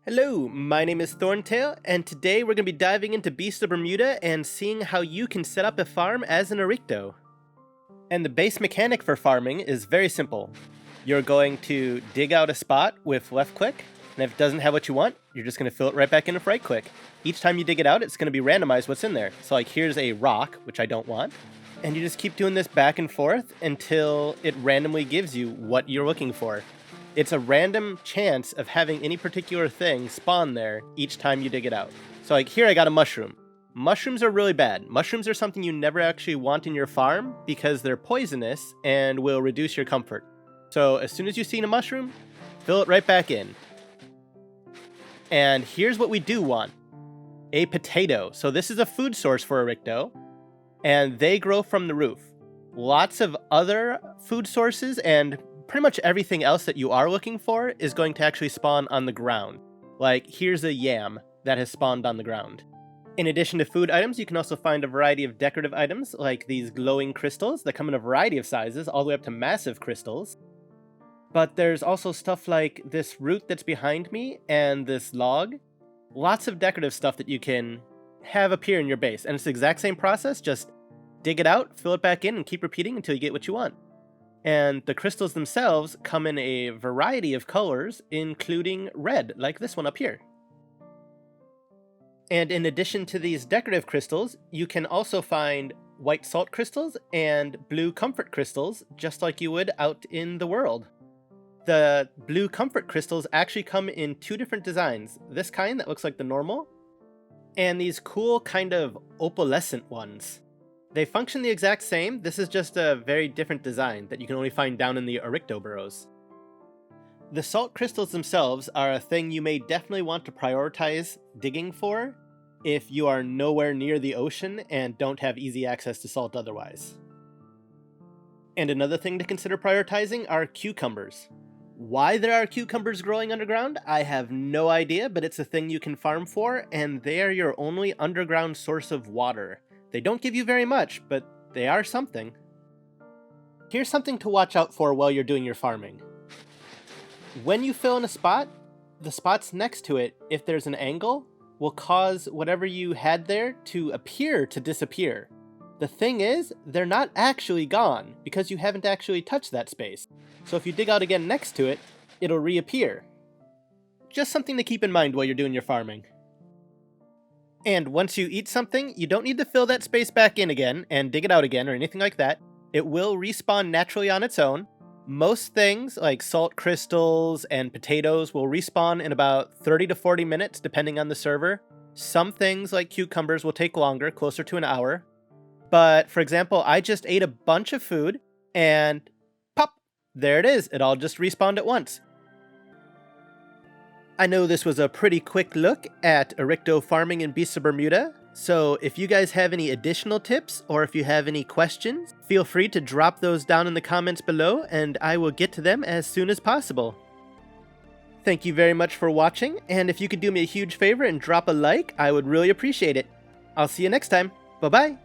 Hello, my name is Thornscale, and today we're going to be diving into Beasts of Bermuda and seeing how you can set up a farm as an Orycto. And the base mechanic for farming is very simple. You're going to dig out a spot with left click, and if it doesn't have what you want, you're just going to fill it right back in with right click. Each time you dig it out, it's going to be randomized what's in there. So like here's a rock, which I don't want, and you just keep doing this back and forth until it randomly gives you what you're looking for. It's a random chance of having any particular thing spawn there each time you dig it out. So like here I got a mushroom. Mushrooms are really bad. Mushrooms are something you never actually want in your farm because they're poisonous and will reduce your comfort. So as soon as you see a mushroom, fill it right back in. And here's what we do want. A potato. So this is a food source for Orycto, and they grow from the roof. Lots of other food sources and pretty much everything else that you are looking for is going to actually spawn on the ground. Like here's a yam that has spawned on the ground. In addition to food items, you can also find a variety of decorative items like these glowing crystals that come in a variety of sizes, all the way up to massive crystals. But there's also stuff like this root that's behind me and this log. Lots of decorative stuff that you can have appear in your base. And it's the exact same process, just dig it out, fill it back in, and keep repeating until you get what you want. And the crystals themselves come in a variety of colors, including red, like this one up here. And in addition to these decorative crystals, you can also find white salt crystals and blue comfort crystals, just like you would out in the world. The blue comfort crystals actually come in two different designs. This kind that looks like the normal, and these cool kind of opalescent ones. They function the exact same, this is just a very different design that you can only find down in the Orycto burrows. The salt crystals themselves are a thing you may definitely want to prioritize digging for if you are nowhere near the ocean and don't have easy access to salt otherwise. And another thing to consider prioritizing are cucumbers. Why there are cucumbers growing underground, I have no idea, but it's a thing you can farm for, and they are your only underground source of water. They don't give you very much, but they are something. Here's something to watch out for while you're doing your farming. When you fill in a spot, the spots next to it, if there's an angle, will cause whatever you had there to appear to disappear. The thing is, they're not actually gone, because you haven't actually touched that space. So if you dig out again next to it, it'll reappear. Just something to keep in mind while you're doing your farming. And once you eat something, you don't need to fill that space back in again and dig it out again or anything like that. It will respawn naturally on its own. Most things like salt crystals and potatoes will respawn in about 30 to 40 minutes depending on the server. Some things like cucumbers will take longer, closer to an hour. But for example, I just ate a bunch of food and pop, there it is. It all just respawned at once. I know this was a pretty quick look at Orycto Farming in Beasts of Bermuda, so if you guys have any additional tips or if you have any questions, feel free to drop those down in the comments below and I will get to them as soon as possible. Thank you very much for watching, and if you could do me a huge favor and drop a like, I would really appreciate it. I'll see you next time. Bye-bye!